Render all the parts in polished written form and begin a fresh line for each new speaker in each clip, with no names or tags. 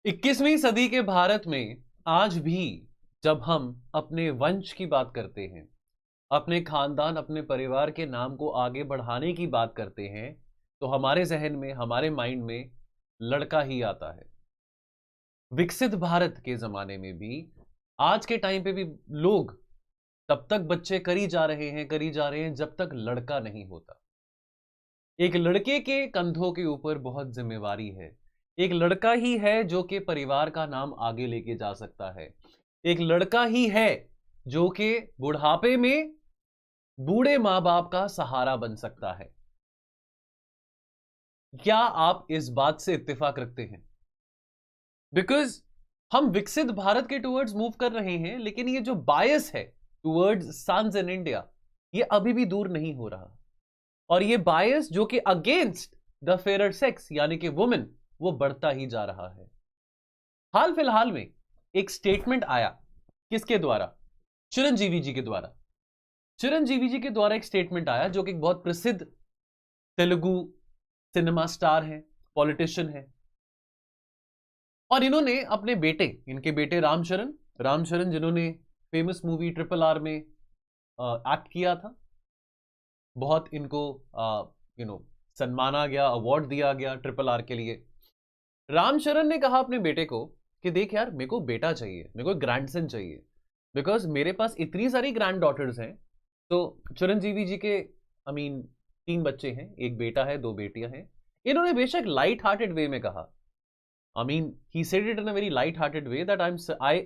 21वीं सदी के भारत में आज भी जब हम अपने वंश की बात करते हैं, अपने खानदान, अपने परिवार के नाम को आगे बढ़ाने की बात करते हैं, तो हमारे ज़हन में, हमारे माइंड में लड़का ही आता है। विकसित भारत के ज़माने में भी, आज के टाइम पे भी लोग तब तक बच्चे करी जा रहे हैं जब तक लड़का नहीं होता। एक लड़के के कंधों के ऊपर बहुत जिम्मेवारी है। एक लड़का ही है जो कि परिवार का नाम आगे लेके जा सकता है। एक लड़का ही है जो कि बुढ़ापे में बूढ़े माँ बाप का सहारा बन सकता है। क्या आप इस बात से इत्तेफाक रखते हैं? बिकॉज हम विकसित भारत के टुवर्ड्स मूव कर रहे हैं, लेकिन ये जो बायस है टुवर्ड्स सन्स इन इंडिया, ये अभी भी दूर नहीं हो रहा। और ये बायस जो कि अगेंस्ट द फेयर सेक्स यानी कि वुमेन, वो बढ़ता ही जा रहा है। हाल फिलहाल में एक स्टेटमेंट आया, किसके द्वारा? चिरंजीवी जी के द्वारा। चिरंजीवी जी के द्वारा एक स्टेटमेंट आया जो कि बहुत प्रसिद्ध तेलुगु सिनेमा स्टार हैं, पॉलिटिशियन हैं, और इन्होंने अपने बेटे, इनके बेटे रामचरण जिन्होंने फेमस मूवी RRR में एक्ट किया था, बहुत इनको सम्माना गया, अवार्ड दिया गया RRR के लिए। रामचरण ने कहा अपने बेटे को कि देख यार, मेरे को बेटा चाहिए, मेरे को ग्रैंडसन चाहिए, बिकॉज मेरे पास इतनी सारी ग्रैंड डॉटर्स हैं। तो चिरंजीवी जी के 3 बच्चे हैं, एक बेटा है, 2 बेटियां हैं। इन्होंने बेशक लाइट हार्टेड वे में कहा, he said it in a very light-hearted way that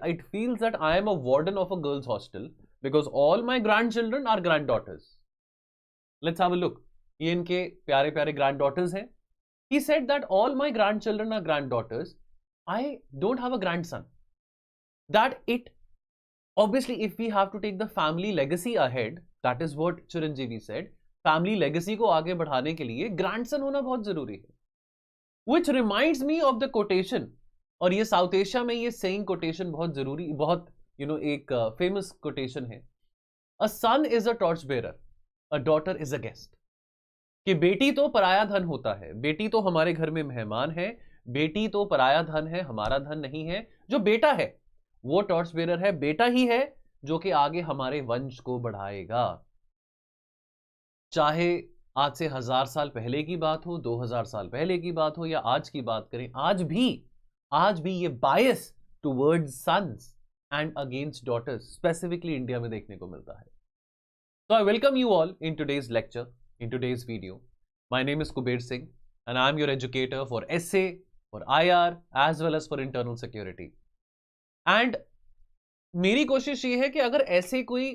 it feels that I am a warden of a girls' hostel because all my grandchildren are granddaughters. Let's have a look. ये इनके प्यारे प्यारे granddaughters हैं. He said that all my grandchildren are granddaughters. I don't have a grandson. That it obviously, if we have to take the family legacy ahead, that is what Chiranjeevi said. Family legacy को आगे बढ़ाने के लिए grandson होना बहुत जरूरी है. Which reminds me of the quotation, और ये साउथ एशिया में ये सेइंग कोटेशन बहुत जरूरी, बहुत एक फेमस कोटेशन है, a son is a torch bearer, a daughter is a guest. कि बेटी तो पराया धन होता है, बेटी तो हमारे घर में मेहमान है, बेटी तो पराया धन है, हमारा धन नहीं है। जो बेटा है वो टॉर्च बेरर है, बेटा ही है जो कि आगे हमारे वंश को बढ़ाएगा। चाहे आज से 1000 साल पहले की बात हो, 2000 साल पहले की बात हो, या आज की बात करें, आज भी ये bias towards sons and against daughters specifically India में देखने को मिलता है। So I welcome you all in today's lecture, in today's video. My name is Kuber Singh and I am your educator for SA, for IR as well as for internal security. And मेरी कोशिश ये है कि अगर ऐसे कोई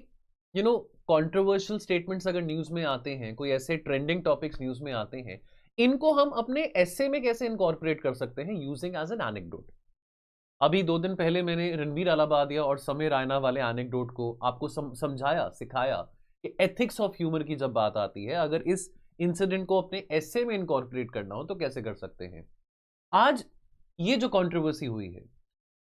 controversial statements अगर news में आते हैं, कोई ऐसे ट्रेंडिंग टॉपिक्स न्यूज में आते हैं, इनको हम अपने एसे में कैसे इनकॉर्पोरेट कर सकते हैं यूजिंग एज एन एनेक्डोट। अभी 2 दिन पहले मैंने रणवीर अलाहाबादिया और समय रायना वाले एनेक्डोट को आपको समझाया, सिखाया कि एथिक्स ऑफ ह्यूमर की जब बात आती है, अगर इस इंसिडेंट को अपने एसे में इनकॉर्पोरेट करना हो तो कैसे कर सकते हैं। आज ये जो कंट्रोवर्सी हुई है,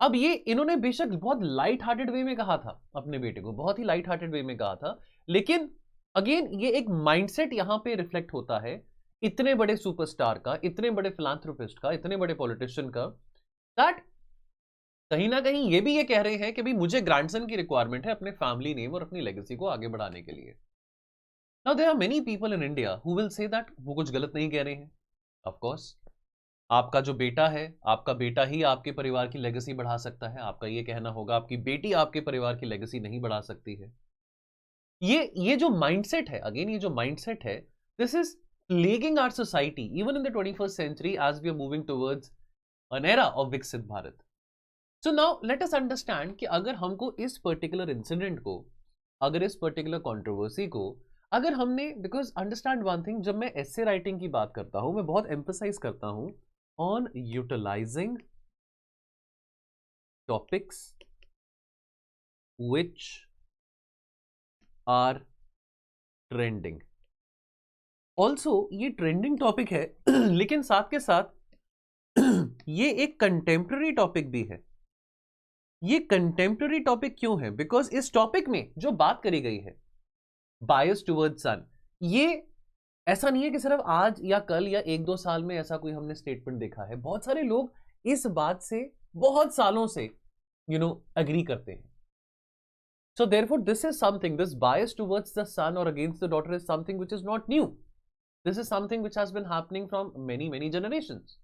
अब ये इन्होंने बेशक बहुत लाइट हार्टेड वे में कहा था, अपने बेटे को बहुत ही लाइट हार्टेड वे में कहा था, लेकिन अगेन ये एक माइंडसेट यहां पे रिफ्लेक्ट होता है इतने बड़े सुपरस्टार का, इतने बड़े फिलांथ्रोपिस्ट का, इतने बड़े पॉलिटिशियन का, दैट कहीं ना कहीं ये भी ये कह रहे हैं कि भाई मुझे ग्रैंडसन की रिक्वायरमेंट है अपने फैमिली नेम और अपनी लेगेसी को आगे बढ़ाने के लिए। Now there are many people in India who will say that वो कुछ गलत नहीं कह रहे हैं। ऑफ कोर्स आपका जो बेटा है, आपका बेटा ही आपके परिवार की लेगेसी बढ़ा सकता है, आपका ये कहना होगा आपकी बेटी आपके परिवार की लेगेसी नहीं बढ़ा सकती है। ये जो माइंडसेट है, अगेन ये जो माइंडसेट है, this is plaguing our society even in the 21st century as we are moving towards an era of Viksit Bharat. So now let us understand कि अगर हमको इस पर्टिकुलर इंसिडेंट को, अगर इस पर्टिकुलर कंट्रोवर्सी को, अगर हमने, बिकॉज अंडरस्टैंड वन थिंग, जब मैं एसे राइटिंग की बात करता हूं, मैं बहुत एम्फसाइज करता हूं on utilizing topics which are trending. Also ये ट्रेंडिंग टॉपिक है लेकिन साथ के साथ ये एक कंटेम्प्रेरी टॉपिक भी है। ये कंटेम्प्रेरी टॉपिक क्यों है? बिकॉज इस टॉपिक में जो बात करी गई है, बायस टुवर्ड्स सन, ये ऐसा नहीं है कि सिर्फ आज या कल या 1-2 साल में ऐसा कोई हमने स्टेटमेंट देखा है। बहुत सारे लोग इस बात से बहुत सालों से एग्री करते हैं. So therefore, this bias towards the son or against the daughter is something which is not new. This is something which has been happening from many generations.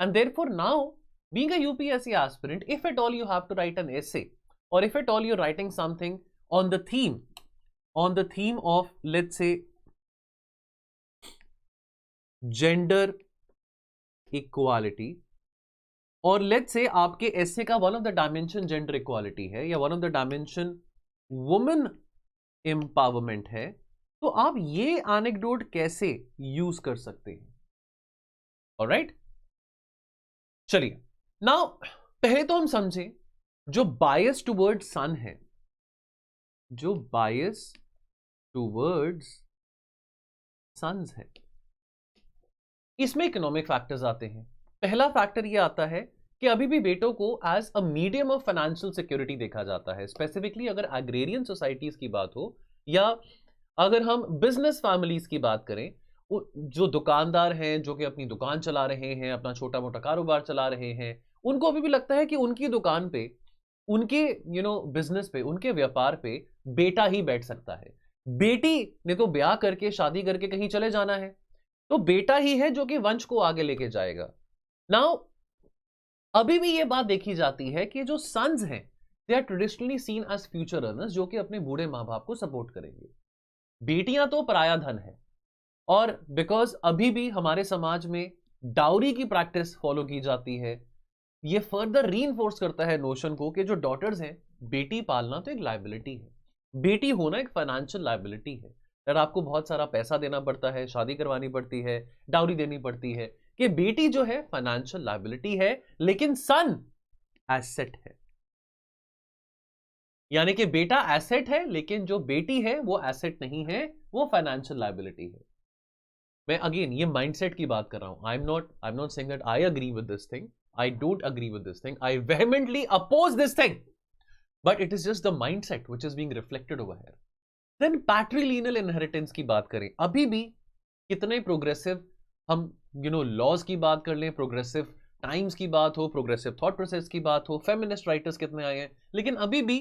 And therefore now, being a UPSC aspirant, if at all you have to write an essay, or if at all you're writing something on the theme of, let's say, gender equality, और let's say आपके essay का one of the dimension gender equality है, या one of the dimension woman empowerment है, तो आप ये anecdote कैसे यूज कर सकते हैं? ऑलराइट, चलिए नाउ पहले तो हम समझें जो बायस टुवर्ड्स सन है, जो बायस टुवर्ड्स सन्स है, इसमें इकोनॉमिक फैक्टर्स आते हैं. पहला फैक्टर ये आता है कि अभी भी बेटों को as a medium of financial security देखा जाता है. स्पेसिफिकली अगर एग्रेरियन सोसाइटीज की बात हो, या अगर हम बिजनेस फैमिलीज की बात करें, जो दुकानदार हैं, जो कि अपनी दुकान चला रहे हैं, अपना छोटा मोटा कारोबार चला रहे हैं, उनको अभी भी लगता है कि उनकी दुकान पे, उनके बिजनेस पे, उनके व्यापार पे बेटा ही बैठ सकता है. बेटी ने तो ब्याह करके, शादी करके कहीं चले जाना है, तो बेटा ही है जो कि वंश को आगे लेके जाएगा. नाउ अभी भी ये बात देखी जाती है कि जो सन्स हैं, they are traditionally seen as future earners, जो कि अपने बूढ़े माँ बाप को सपोर्ट करेंगे. बेटियां तो पराया धन है, और बिकॉज अभी भी हमारे समाज में डाउरी की प्रैक्टिस फॉलो की जाती है, ये फर्दर रीइंफोर्स करता है नोशन को कि जो डॉटर्स हैं, बेटी पालना तो एक लायबिलिटी है, बेटी होना एक फाइनेंशियल लायबिलिटी है. यार आपको बहुत सारा पैसा देना पड़ता है, शादी करवानी पड़ती है, डाउरी देनी पड़ती है, कि बेटी जो है फाइनेंशियल लायबिलिटी है, लेकिन सन एसेट है. यानी कि बेटा एसेट है, लेकिन जो बेटी है वो एसेट नहीं है, वो फाइनेंशियल लायबिलिटी है. मैं अगेन ये माइंडसेट की बात कर रहा हूं. I am not saying that I agree with this thing, I don't agree with this thing, I vehemently oppose this thing, but it is just the mindset which is being reflected over here. Then patrilineal inheritance की बात करें, अभी भी कितने progressive हम laws की बात कर लें, प्रोग्रेसिव टाइम्स की बात हो, प्रोग्रेसिव थॉट प्रोसेस की बात हो, फेमिनिस्ट राइटर्स कितने आए हैं, लेकिन अभी भी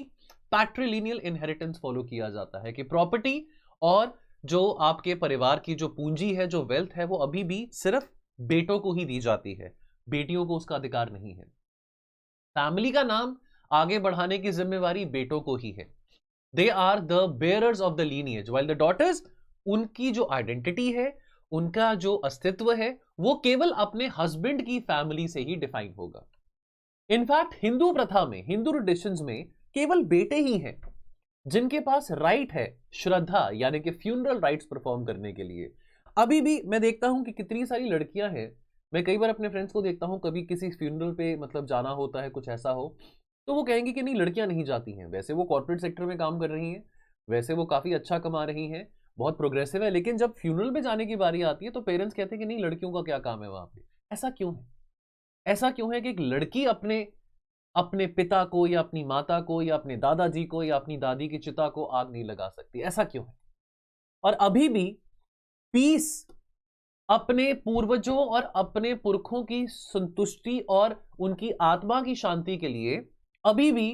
पैट्रिलिनियल इनहेरिटेंस फॉलो किया जाता है कि प्रॉपर्टी और जो आपके परिवार की जो पूंजी है, जो वेल्थ है, वो अभी भी सिर्फ बेटों को ही दी जाती है, बेटियों को उसका अधिकार नहीं है. फैमिली का नाम आगे बढ़ाने की जिम्मेवारी बेटों को ही है. They are the bearers of the lineage, while the daughters, उनकी जो आइडेंटिटी है, उनका जो अस्तित्व है, वो केवल अपने हस्बैंड की फैमिली से ही डिफाइन होगा. इनफैक्ट हिंदू प्रथा में, हिंदू ट्रेडिशंस में केवल बेटे ही हैं जिनके पास राइट है श्रद्धा, यानी कि फ्यूनरल राइट्स परफॉर्म करने के लिए. अभी भी मैं देखता हूं कि कितनी सारी लड़कियां हैं, मैं कई बार अपने फ्रेंड्स को देखता हूं, कभी किसी फ्यूनरल पे मतलब जाना होता है, कुछ ऐसा हो, तो वो कहेंगे कि नहीं, लड़कियां नहीं जाती हैं. वैसे वो कॉर्पोरेट सेक्टर में काम कर रही हैं, वैसे वो काफी अच्छा कमा रही हैं, बहुत प्रोग्रेसिव है, लेकिन जब फ्यूनरल में जाने की बारी आती है तो पेरेंट्स कहते हैं कि नहीं, लड़कियों का क्या काम है वहां पे. ऐसा क्यों है? ऐसा क्यों है कि एक लड़की अपने पिता को, या अपनी माता को, या अपने दादाजी को, या अपनी दादी की चिता को आग नहीं लगा सकती? ऐसा क्यों है? और अभी भी पीस, अपने पूर्वजों और अपने पुरखों की संतुष्टि और उनकी आत्मा की शांति के लिए अभी भी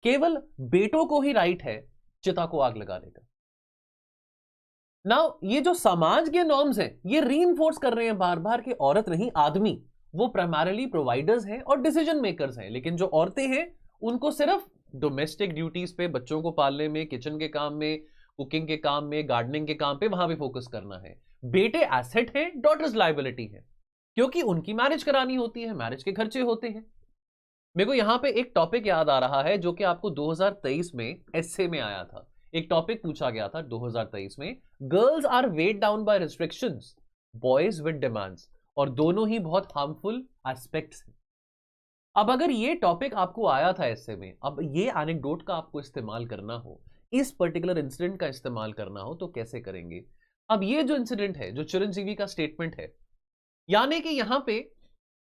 केवल बेटों को ही राइट है चिता को आग लगाने का. नाउ ये जो समाज के नॉर्म्स हैं, ये रीइंफोर्स कर रहे हैं बार बार कि औरत नहीं, आदमी वो प्राइमरीली प्रोवाइडर्स हैं और डिसीजन मेकर्स हैं, लेकिन जो औरतें हैं उनको सिर्फ डोमेस्टिक ड्यूटीज पे, बच्चों को पालने में, किचन के काम में, कुकिंग के काम में, गार्डनिंग के काम पे, वहां पे फोकस करना है. बेटे एसेट हैं, डॉटर्स लायबिलिटी है, क्योंकि उनकी मैरिज करानी होती है, मैरिज के खर्चे होते हैं. मेरे को यहां पे एक टॉपिक याद आ रहा है जो कि आपको 2023 में एसए में आया था. एक टॉपिक पूछा गया था 2023 में, girls are weighed down by restrictions, boys with demands, और दोनों ही बहुत हार्मफुल एस्पेक्ट्स हैं. अब अगर ये टॉपिक आपको आया था एसए में, अब ये एनेक्डोट का आपको इस्तेमाल करना हो, इस पर्टिकुलर इंसिडेंट का इस्तेमाल करना हो, तो कैसे करेंगे? अब ये जो इंसिडेंट है, जो चिरंजीवी का स्टेटमेंट है, यानी कि यहां पे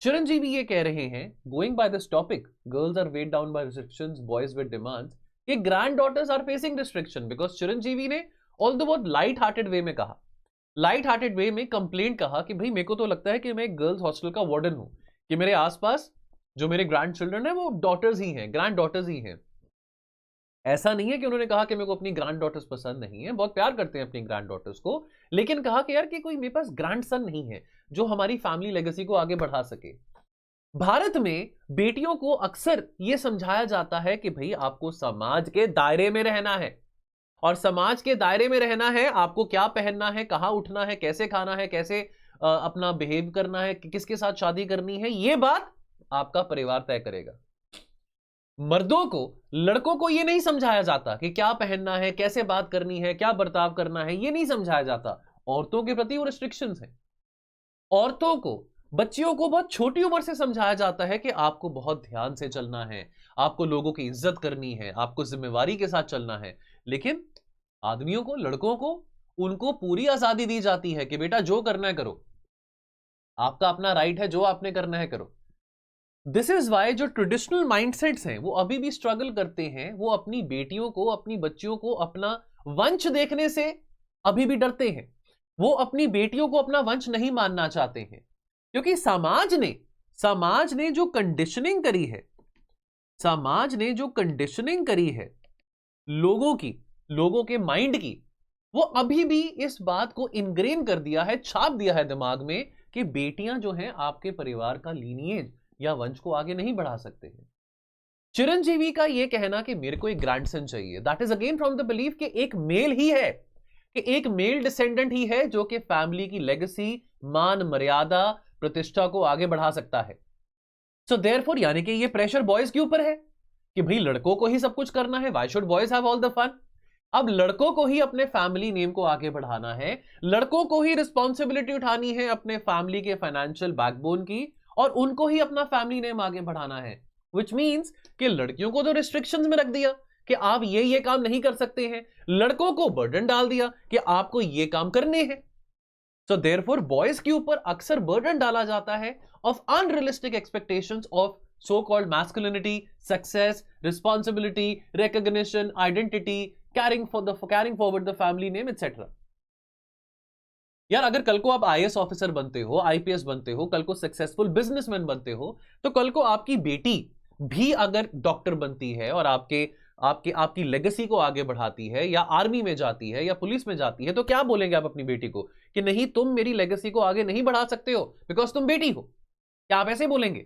चिरंजीवी ये कह रहे हैं, going by this topic, girls are weighed down by restrictions, boys with demands, कि grand daughters are facing restriction, because Chiranjeevi ने ऑल द बहुत लाइट हार्टेड वे में कहा, लाइट हार्टेड वे में कंप्लेंट कहा कि भाई मेरे को तो लगता है कि मैं एक गर्ल्स हॉस्टल का वार्डन हूं, कि मेरे आसपास जो मेरे ग्रैंड चिल्ड्रन है वो डॉटर्स ही हैं, ग्रैंड डॉटर्स ही हैं। ऐसा नहीं है कि उन्होंने कहा कि मेरे को अपनी ग्रैंड डॉटर्स पसंद नहीं है, बहुत प्यार करते हैं अपनी ग्रैंड डॉटर्स को, लेकिन कहा कि यार कि कोई मेरे पास ग्रैंड सन नहीं है जो हमारी फैमिली लेगेसी को आगे बढ़ा सके। भारत में बेटियों को अक्सर यह समझाया जाता है कि भाई आपको समाज के दायरे में रहना है, और समाज के दायरे में रहना है, आपको क्या पहनना है, कहां उठना है, कैसे खाना है, कैसे अपना बिहेव करना है, किसके साथ शादी करनी है, यह बात आपका परिवार तय करेगा। मर्दों को, लड़कों को यह नहीं समझाया जाता कि क्या पहनना है, कैसे बात करनी है, क्या बर्ताव करना है, यह नहीं समझाया जाता। औरतों के प्रति वो रिस्ट्रिक्शंस हैं। औरतों को, बच्चियों को बहुत छोटी उम्र से समझाया जाता है कि आपको बहुत ध्यान से चलना है, आपको लोगों की इज्जत करनी है, आपको जिम्मेवारी के साथ चलना है। लेकिन आदमियों को, लड़कों को, उनको पूरी आजादी दी जाती है कि बेटा जो करना है करो, आपका अपना राइट है, जो आपने करना है करो। दिस इज वाई जो ट्रेडिशनल माइंडसेट्स हैं वो अभी भी स्ट्रगल करते हैं। वो अपनी बेटियों को, अपनी बच्चियों को अपना वंश देखने से अभी भी डरते हैं। वो अपनी बेटियों को अपना वंश नहीं मानना चाहते हैं, क्योंकि समाज ने जो कंडीशनिंग करी है, समाज ने जो कंडीशनिंग करी है लोगों की, लोगों के माइंड की, वो अभी भी इस बात को इनग्रेन कर दिया है, छाप दिया है दिमाग में कि बेटियां जो हैं आपके परिवार का लीनिएज या वंश को आगे नहीं बढ़ा सकते हैं। चिरंजीवी का यह कहना कि मेरे को एक ग्रैंडसन चाहिए, that is again from the belief कि एक मेल ही है, कि एक मेल डिसेंडेंट ही है जो कि फैमिली की लेगेसी, मान मर्यादा, प्रतिष्ठा को आगे बढ़ा सकता है। सो देयरफॉर यानी कि ये प्रेशर बॉयज के ऊपर है कि भाई लड़कों को ही सब कुछ करना है, why should boys have all the fun. अब लड़कों को ही अपने फैमिली नेम को आगे बढ़ाना है, लड़कों को ही रिस्पॉन्सिबिलिटी उठानी है अपने फैमिली के फाइनेंशियल बैकबोन की, और उनको ही अपना फैमिली नेम आगे बढ़ाना है। विच मीन्स कि लड़कियों को तो रिस्ट्रिक्शंस में रख दिया कि आप ये काम नहीं कर सकते हैं, लड़कों को बर्डन डाल दिया कि आपको ये काम करने हैं। सो देयरफॉर बॉयज के ऊपर अक्सर बर्डन डाला जाता है of unrealistic expectations of so called masculinity, success, responsibility, recognition, identity, carrying forward the family name etcetera. यार अगर कल को आप आईएएस ऑफिसर बनते हो, आईपीएस बनते हो, कल को सक्सेसफुल बिजनेसमैन बनते हो, तो कल को आपकी बेटी भी अगर डॉक्टर बनती है और आपकी लेगेसी को आगे बढ़ाती है, या आर्मी में जाती है, या पुलिस में जाती है, तो क्या बोलेंगे आप अपनी बेटी को कि नहीं तुम मेरी लेगेसी को आगे नहीं बढ़ा सकते हो बिकॉज तुम बेटी हो? क्या आप ऐसे बोलेंगे?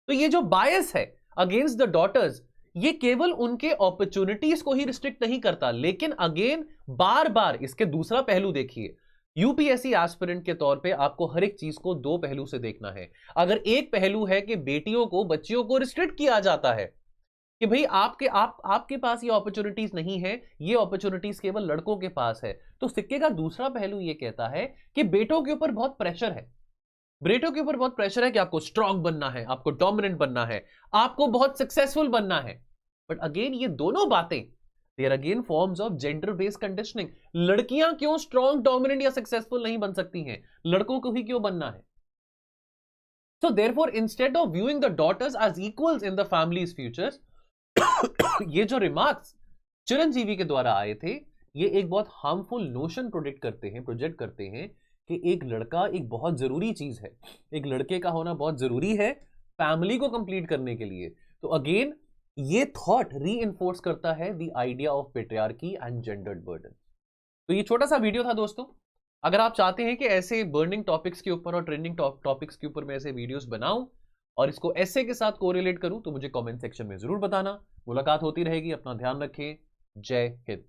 तो ये जो बायस है अगेंस्ट द डॉटर्स, ये केवल उनके अपॉर्चुनिटीज को ही रिस्ट्रिक्ट नहीं करता, लेकिन अगेन बार बार इसके दूसरा पहलू देखिए। यूपीएससी एस्पिरेंट के तौर पे आपको हर एक चीज को दो पहलू से देखना है। अगर एक पहलू है कि बेटियों को, बच्चियों को रिस्ट्रिक्ट किया जाता है कि भाई आपके पास ये अपॉर्चुनिटीज नहीं है, ये अपॉर्चुनिटीज केवल लड़कों के पास है, तो सिक्के का दूसरा पहलू ये कहता है कि बेटों के ऊपर बहुत प्रेशर है। बेटों के ऊपर बहुत प्रेशर है कि आपको स्ट्रांग बनना है, आपको डोमिनेंट बनना है, आपको बहुत सक्सेसफुल बनना है। बट अगेन ये दोनों बातें, they are again forms of gender based conditioning। लड़कियां क्यों स्ट्रॉन्ग, डोमिनेंट या सक्सेसफुल नहीं बन सकती हैं, लड़कों को ही क्यों बनना है? So therefore instead of viewing the daughters as equals in the family's futures, ये जो रिमार्क्स चिरंजीवी के द्वारा आए थे, ये एक बहुत हार्मफुल नोशन प्रोजेक्ट करते हैं कि एक लड़का एक बहुत जरूरी चीज है, एक लड़के का होना बहुत जरूरी है फैमिली को कंप्लीट करने के लिए। तो अगेन ये थॉट रीइंफोर्स करता है the idea of patriarchy and gendered burden. तो ये छोटा सा वीडियो था दोस्तों। अगर आप चाहते हैं कि ऐसे बर्निंग टॉपिक्स के ऊपर और ट्रेंडिंग टॉपिक्स के ऊपर मैं ऐसे वीडियोस बनाऊं और इसको ऐसे के साथ कोरिलेट करूं, तो मुझे कमेंट सेक्शन में जरूर बताना। मुलाकात होती रहेगी, अपना ध्यान रखें। जय हिंद।